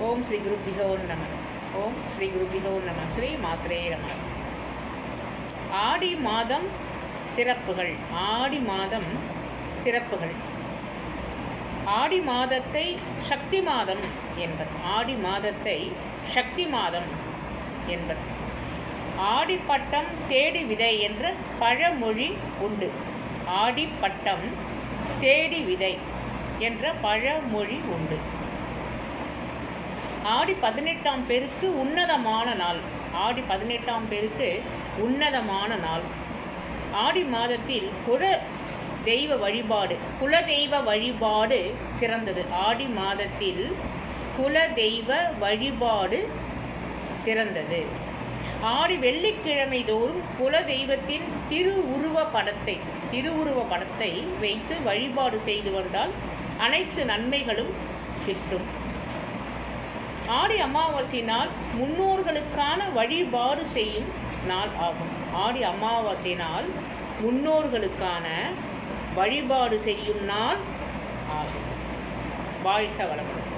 ஓம் ஸ்ரீ குருபியோ நம. ஓம் ஸ்ரீ குருபியோ நம. ஸ்ரீ மாத்ரே நம. ஆடி மாதம் சிறப்புகள். ஆடி மாதம் சிறப்புகள். ஆடி மாதத்தை சக்தி மாதம் என்பர். ஆடி மாதத்தை சக்தி மாதம் என்பர். ஆடிப்பட்டம் தேடி விதை என்ற பழமொழி உண்டு. ஆடிப்பட்டம் தேடி விதை என்ற பழமொழி உண்டு. ஆடி 18ஆம் பெருக்கு உன்னதமான நாள். ஆடி 18ஆம் பெருக்கு உன்னதமான நாள். ஆடி மாதத்தில் குலதெய்வ வழிபாடு சிறந்தது. ஆடி மாதத்தில் குலதெய்வ வழிபாடு சிறந்தது. ஆடி வெள்ளிக்கிழமை தோறும் குலதெய்வத்தின் திருவுருவ படத்தை வைத்து வழிபாடு செய்து வந்தால் அனைத்து நன்மைகளும் கிட்டும். ஆடி அமாவாசை நாள் முன்னோர்களுக்கான வழிபாடு செய்யும் நாள் ஆகும். ஆடி அமாவாசை நாள் முன்னோர்களுக்கான வழிபாடு செய்யும் நாள் ஆகும். வாழ்க வளமுடன்.